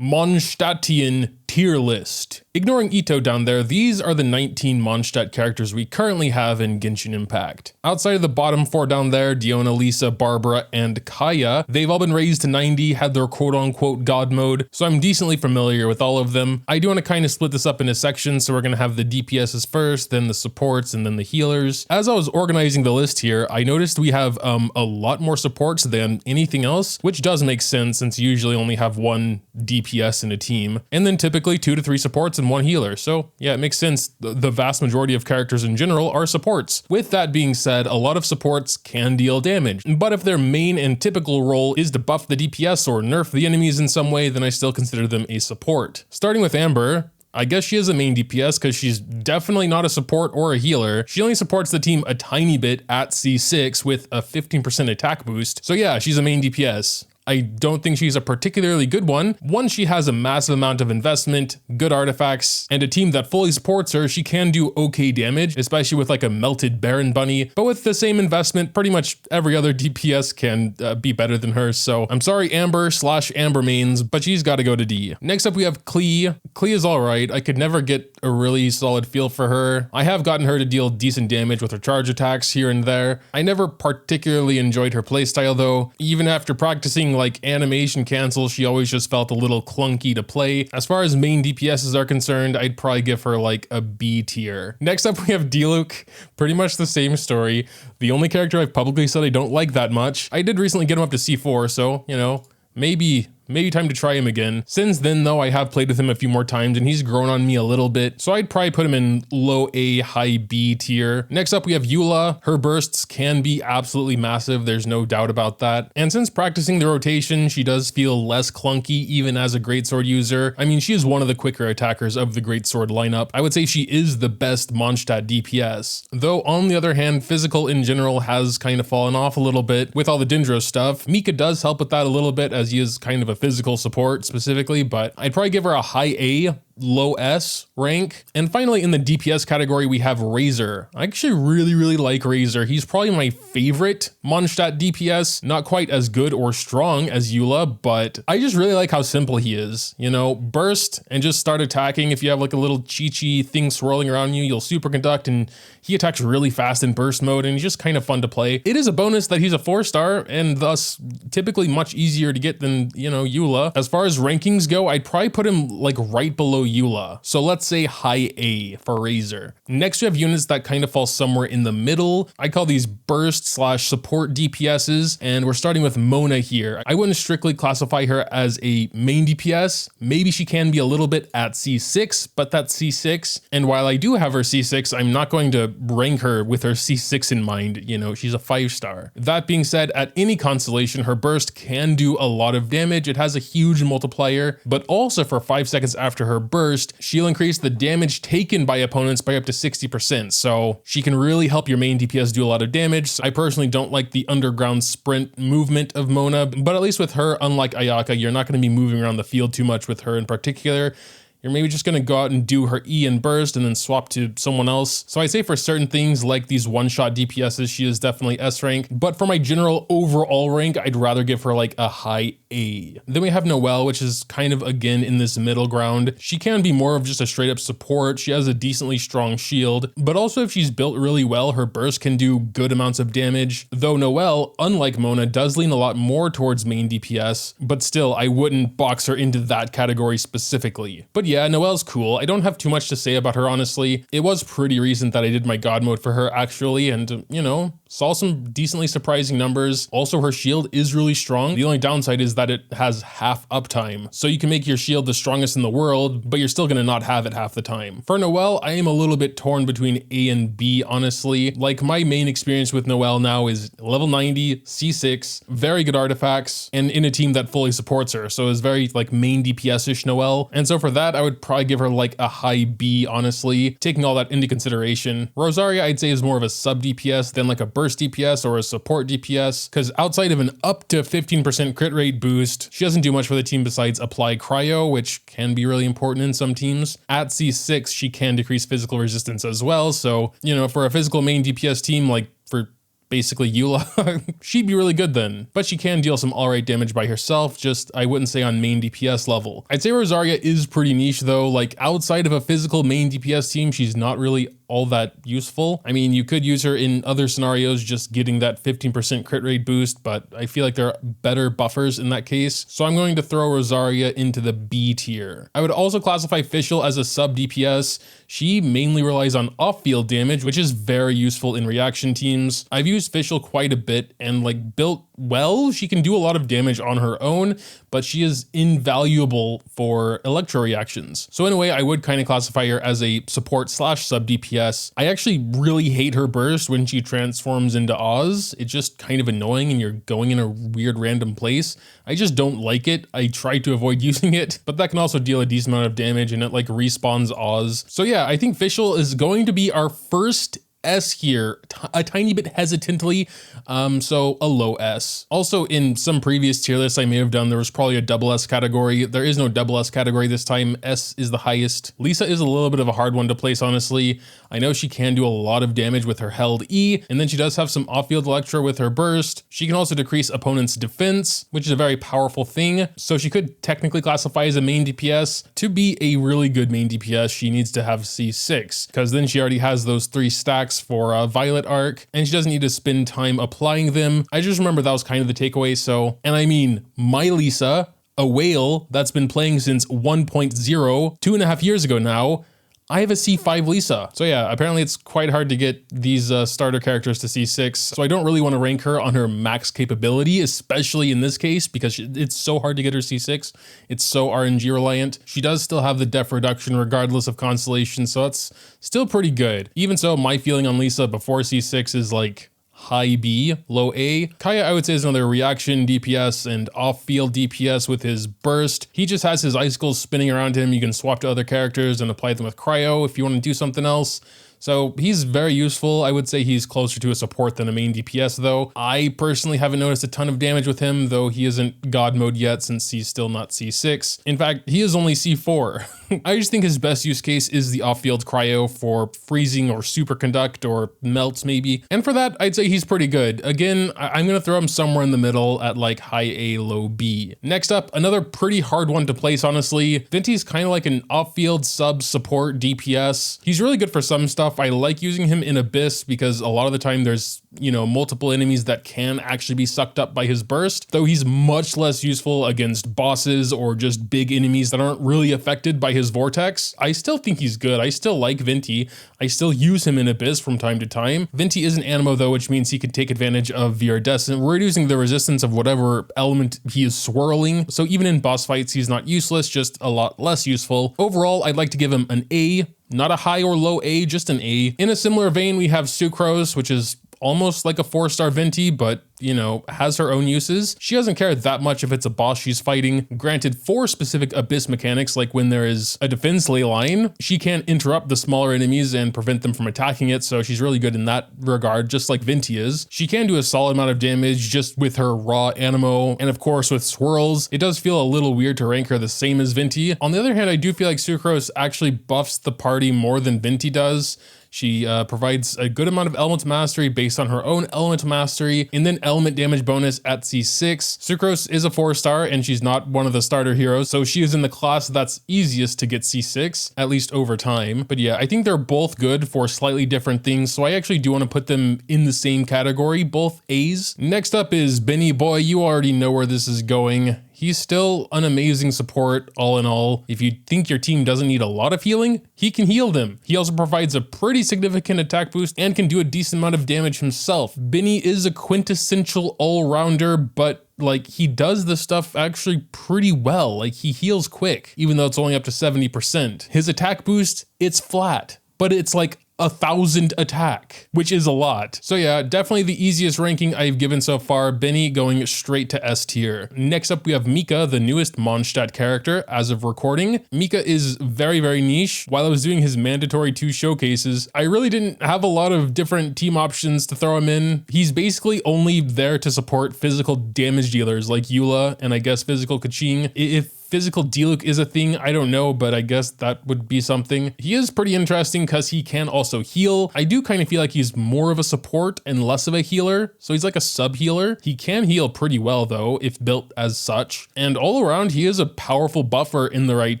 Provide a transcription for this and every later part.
Mondstadtian tier list. Ignoring Ito down there, these are the 19 Mondstadt characters we currently have in Genshin Impact. Outside of the bottom 4 down there, Diona, Lisa, Barbara, and Kaeya, they've all been raised to 90, had their quote-unquote god mode, so I'm decently familiar with all of them. I do want to kind of split this up into sections, so we're going to have the DPSs first, then the supports, and then the healers. As I was organizing the list here, I noticed we have a lot more supports than anything else, which does make sense since you usually only have one DPS in a team, and then typically 2 to 3 supports and 1 healer. So yeah, it makes sense. The vast majority of characters in general are supports. With that being said, a lot of supports can deal damage, but if their main and typical role is to buff the DPS or nerf the enemies in some way, then I still consider them a support. Starting with Amber, I guess she is a main DPS because she's definitely not a support or a healer. She only supports the team a tiny bit at C6 with a 15% attack boost. So yeah, she's a main DPS. I don't think she's a particularly good one. Once she has a massive amount of investment, good artifacts, and a team that fully supports her, she can do okay damage, especially with like a melted Baron Bunny. But with the same investment, pretty much every other DPS can be better than her. So I'm sorry, Amber/Amber mains, but she's got to go to D. Next up, we have Klee. Klee is all right. I could never get a really solid feel for her. I have gotten her to deal decent damage with her charge attacks here and there. I never particularly enjoyed her playstyle though. Even after practicing like animation cancel, she always just felt a little clunky to play. As far as main DPSs are concerned, I'd probably give her like a B tier. Next up, we have Diluc. Pretty much the same story. The only character I've publicly said I don't like that much. I did recently get him up to C4, so, you know, maybe time to try him again. Since then though, I have played with him a few more times and he's grown on me a little bit, so I'd probably put him in low A, high B tier. Next up, we have Eula. Her bursts can be absolutely massive, there's no doubt about that. And since practicing the rotation, she does feel less clunky even as a greatsword user. I mean, she is one of the quicker attackers of the greatsword lineup. I would say she is the best Mondstadt DPS. Though on the other hand, physical in general has kind of fallen off a little bit with all the Dendro stuff. Mika does help with that a little bit as he is kind of a physical support specifically, but I'd probably give her a high A, low S rank. And finally, in the DPS category, we have Razor. I actually really like Razor. He's probably my favorite Mondstadt DPS. Not quite as good or strong as Eula, but I just really like how simple he is. You know, burst and just start attacking. If you have like a little Chi-Chi thing swirling around you, you'll superconduct, and he attacks really fast in burst mode, and he's just kind of fun to play. It is a bonus that he's a 4-star and thus typically much easier to get than, you know, Eula. As far as rankings go, I'd probably put him like right below Eula. So let's say high A for Razor. Next, we have units that kind of fall somewhere in the middle. I call these burst/support DPSs, and we're starting with Mona here. I wouldn't strictly classify her as a main DPS. Maybe she can be a little bit at C6, but that's C6. And while I do have her C6, I'm not going to rank her with her C6 in mind. You know, she's a 5-star. That being said, at any constellation, her burst can do a lot of damage. It has a huge multiplier, but also for 5 seconds after her burst, she'll increase the damage taken by opponents by up to 60%. So she can really help your main DPS do a lot of damage. I personally don't like the underground sprint movement of Mona, but at least with her, unlike Ayaka, you're not going to be moving around the field too much with her in particular. You're maybe just gonna go out and do her E and burst and then swap to someone else. So I'd say for certain things like these one-shot DPSs, she is definitely S rank. But for my general overall rank, I'd rather give her like a high A. Then we have Noel, which is kind of again in this middle ground. She can be more of just a straight up support. She has a decently strong shield, but also if she's built really well, her burst can do good amounts of damage. Though Noel, unlike Mona, does lean a lot more towards main DPS, but still I wouldn't box her into that category specifically. But yeah, Noel's cool. I don't have too much to say about her, honestly. It was pretty recent that I did my god mode for her actually, and you know, saw some decently surprising numbers. Also, her shield is really strong. The only downside is that it has half uptime. So you can make your shield the strongest in the world, but you're still gonna not have it half the time. For Noel, I am a little bit torn between A and B, honestly. Like my main experience with Noel now is level 90, C6, very good artifacts, and in a team that fully supports her. So it's very like main DPS-ish Noel. And so for that, I would probably give her like a high B, honestly, taking all that into consideration. Rosaria, I'd say is more of a sub DPS than like a burst DPS or a support DPS, because outside of an up to 15% crit rate boost, she doesn't do much for the team besides apply cryo, which can be really important in some teams. At C6, she can decrease physical resistance as well. So, you know, for a physical main DPS team, like for basically Eula, she'd be really good then. But she can deal some alright damage by herself, just I wouldn't say on main DPS level. I'd say Rosaria is pretty niche though, like outside of a physical main DPS team, she's not really all that useful. I mean, you could use her in other scenarios, just getting that 15% crit rate boost, but I feel like there are better buffers in that case. So I'm going to throw Rosaria into the B tier. I would also classify Fischl as a sub DPS. She mainly relies on off-field damage, which is very useful in reaction teams. I've used Fischl quite a bit and like built well. She can do a lot of damage on her own, but she is invaluable for electro reactions. So in a way, I would kind of classify her as a support slash sub DPS. I actually really hate her burst when she transforms into Oz. It's just kind of annoying and you're going in a weird random place. I just don't like it. I try to avoid using it, but that can also deal a decent amount of damage and it like respawns Oz. So yeah, I think Fischl is going to be our first S here, a tiny bit hesitantly, so a low S. Also, in some previous tier lists I may have done, there was probably a double S category. There is no double S category this time. S is the highest. Lisa is a little bit of a hard one to place, honestly. I know she can do a lot of damage with her held E, and then she does have some off-field electro with her burst. She can also decrease opponents' defense, which is a very powerful thing. So she could technically classify as a main DPS. To be a really good main DPS, she needs to have C6, because then she already has those 3 stacks for a Violet arc, and she doesn't need to spend time applying them. I just remember that was kind of the takeaway. So, and I mean, my Lisa, a whale that's been playing since 1.0, 2.5 years ago now, I have a C5 Lisa. So yeah, apparently it's quite hard to get these starter characters to C6. So I don't really want to rank her on her max capability, especially in this case, because it's so hard to get her C6. It's so RNG reliant. She does still have the def reduction regardless of constellation, so that's still pretty good. Even so, my feeling on Lisa before C6 is like high B, low A. Kaeya, I would say, is another reaction DPS and off-field DPS with his burst. He just has his icicles spinning around him. You can swap to other characters and apply them with cryo if you want to do something else. So he's very useful. I would say he's closer to a support than a main DPS though. I personally haven't noticed a ton of damage with him, though he isn't God mode yet since he's still not C6. In fact, he is only C4. I just think his best use case is the off-field cryo for freezing or superconduct or melts maybe. And for that, I'd say he's pretty good. Again, I'm gonna throw him somewhere in the middle at like high A, low B. Next up, another pretty hard one to place, honestly. Venti's kind of like an off-field sub support DPS. He's really good for some stuff. I like using him in Abyss because a lot of the time there's, you know, multiple enemies that can actually be sucked up by his burst, though he's much less useful against bosses or just big enemies that aren't really affected by his vortex. I still think he's good. I still like Venti. I still use him in Abyss from time to time. Venti is an animo though, which means he can take advantage of Viridescent, reducing the resistance of whatever element he is swirling. So even in boss fights, he's not useless, just a lot less useful. Overall, I'd like to give him an A. Not a high or low A, just an A. In a similar vein, we have Sucrose, which is almost like a 4-star Venti, but, you know, has her own uses. She doesn't care that much if it's a boss she's fighting. Granted, for specific Abyss mechanics, like when there is a defense ley line, she can interrupt the smaller enemies and prevent them from attacking it, so she's really good in that regard, just like Venti is. She can do a solid amount of damage just with her raw animo, and of course with swirls. It does feel a little weird to rank her the same as Venti. On the other hand, I do feel like Sucrose actually buffs the party more than Venti does. She provides a good amount of element mastery based on her own element mastery, and then element damage bonus at C6. Sucrose is a 4-star, and she's not one of the starter heroes, so she is in the class that's easiest to get C6, at least over time. But yeah, I think they're both good for slightly different things, so I actually do want to put them in the same category, both A's. Next up is Benny Boy. You already know where this is going. He's still an amazing support, all in all. If you think your team doesn't need a lot of healing, he can heal them. He also provides a pretty significant attack boost and can do a decent amount of damage himself. Benny is a quintessential all-rounder, but like he does the stuff actually pretty well. Like he heals quick, even though it's only up to 70%. His attack boost, it's flat, but it's like 1,000 attack, which is a lot. So yeah, definitely the easiest ranking I've given so far. Benny going straight to S tier. Next up, we have Mika, the newest Mondstadt character as of recording. Mika is very, very niche. While I was doing his mandatory 2 showcases, I really didn't have a lot of different team options to throw him in. He's basically only there to support physical damage dealers like Eula and I guess physical Kaching. If physical Diluc is a thing, I don't know, but I guess that would be something. He is pretty interesting because he can also heal. I do kind of feel like he's more of a support and less of a healer, so he's like a sub healer. He can heal pretty well though, if built as such. And all around, he is a powerful buffer in the right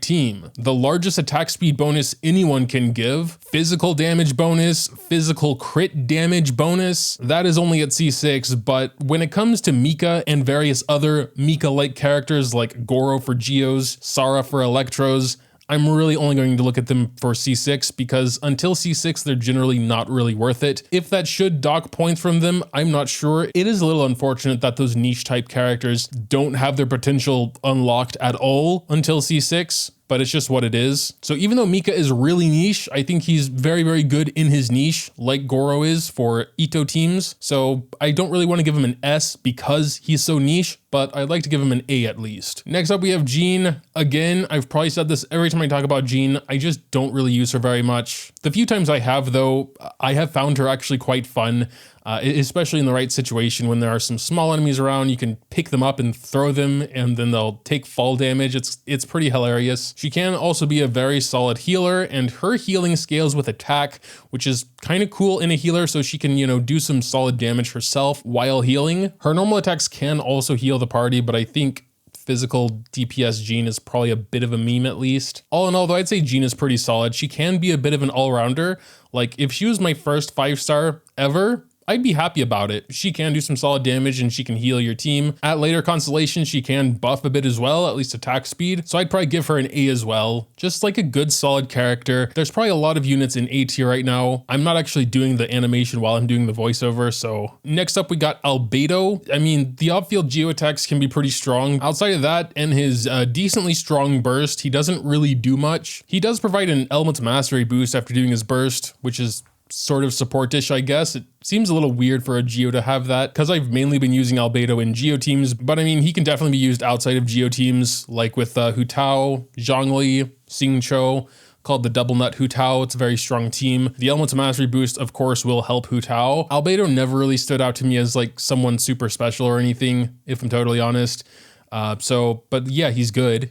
team. The largest attack speed bonus anyone can give, physical damage bonus, physical crit damage bonus, that is only at C6, but when it comes to Mika and various other Mika-like characters like Goro for Geos, Sara for Electros, I'm really only going to look at them for C6 because until C6, they're generally not really worth it. If that should dock points from them, I'm not sure. It is a little unfortunate that those niche type characters don't have their potential unlocked at all until C6. But it's just what it is. So even though Mika is really niche, I think he's very, very good in his niche, like Goro is for Ito teams. So I don't really want to give him an S because he's so niche, but I'd like to give him an A at least. Next up, we have Jean. Again, I've probably said this every time I talk about Jean, I just don't really use her very much. The few times I have though, I have found her actually quite fun. Especially in the right situation when there are some small enemies around, you can pick them up and throw them and then they'll take fall damage. It's pretty hilarious. She can also be a very solid healer and her healing scales with attack, which is kind of cool in a healer so she can, do some solid damage herself while healing. Her normal attacks can also heal the party, but I think physical DPS Jean is probably a bit of a meme at least. All in all, though, I'd say Jean is pretty solid. She can be a bit of an all-rounder. Like if she was my first 5-star ever, I'd be happy about it. She can do some solid damage and she can heal your team. At later constellations, she can buff a bit as well, at least attack speed. So I'd probably give her an A as well. Just like a good solid character. There's probably a lot of units in A tier right now. I'm not actually doing the animation while I'm doing the voiceover. So next up, we got Albedo. I mean, the outfield geo attacks can be pretty strong. Outside of that and his decently strong burst, he doesn't really do much. He does provide an Element Mastery boost after doing his burst, which is sort of support-ish, I guess. It seems a little weird for a Geo to have that because I've mainly been using Albedo in Geo teams, but I mean, he can definitely be used outside of Geo teams, like with Hu Tao, Zhongli, Xingqiu, called the Double Nut Hu Tao. It's a very strong team. The Elemental Mastery boost, of course, will help Hu Tao. Albedo never really stood out to me as like someone super special or anything, if I'm totally honest. But yeah, he's good,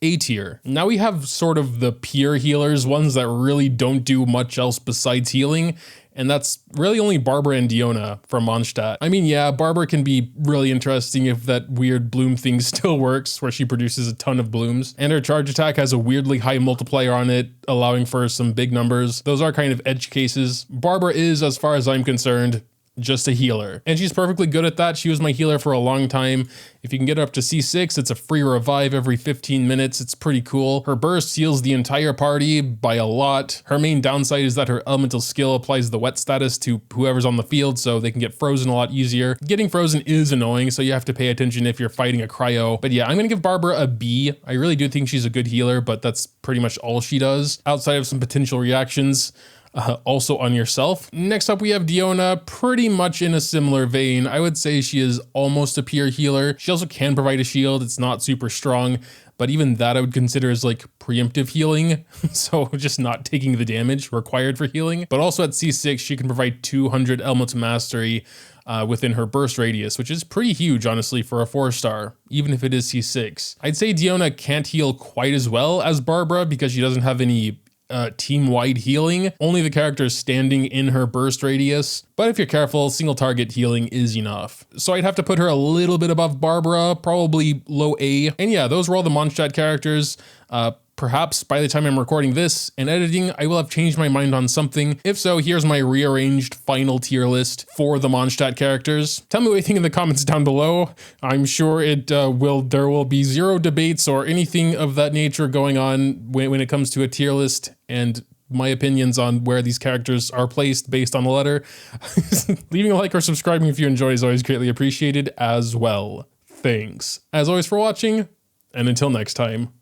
A tier. Now we have sort of the pure healers, ones that really don't do much else besides healing, and that's really only Barbara and Diona from Mondstadt. I mean, yeah, Barbara can be really interesting if that weird bloom thing still works, where she produces a ton of blooms, and her charge attack has a weirdly high multiplier on it, allowing for some big numbers. Those are kind of edge cases. Barbara is, as far as I'm concerned, just a healer. And she's perfectly good at that. She was my healer for a long time. If you can get her up to C6, it's a free revive every 15 minutes. It's pretty cool. Her burst heals the entire party by a lot. Her main downside is that her elemental skill applies the wet status to whoever's on the field, so they can get frozen a lot easier. Getting frozen is annoying, so you have to pay attention if you're fighting a cryo. But yeah, I'm gonna give Barbara a B. I really do think she's a good healer, but that's pretty much all she does, outside of some potential reactions. Also on yourself. Next up, we have Diona, pretty much in a similar vein. I would say she is almost a pure healer. She also can provide a shield. It's not super strong, but even that I would consider as like preemptive healing. So just not taking the damage required for healing. But also at C6, she can provide 200 Elemental Mastery within her burst radius, which is pretty huge, honestly, for a 4-star, even if it is C6. I'd say Diona can't heal quite as well as Barbara because she doesn't have any team-wide healing. Only the character is standing in her burst radius. But if you're careful, single target healing is enough. So I'd have to put her a little bit above Barbara, probably low A. And yeah, those were all the Mondstadt characters. Perhaps by the time I'm recording this and editing, I will have changed my mind on something. If so, here's my rearranged final tier list for the Mondstadt characters. Tell me what you think in the comments down below. I'm sure there will be zero debates or anything of that nature going on when it comes to a tier list and my opinions on where these characters are placed based on the letter. Leaving a like or subscribing if you enjoy is always greatly appreciated as well. Thanks, as always, for watching, and until next time.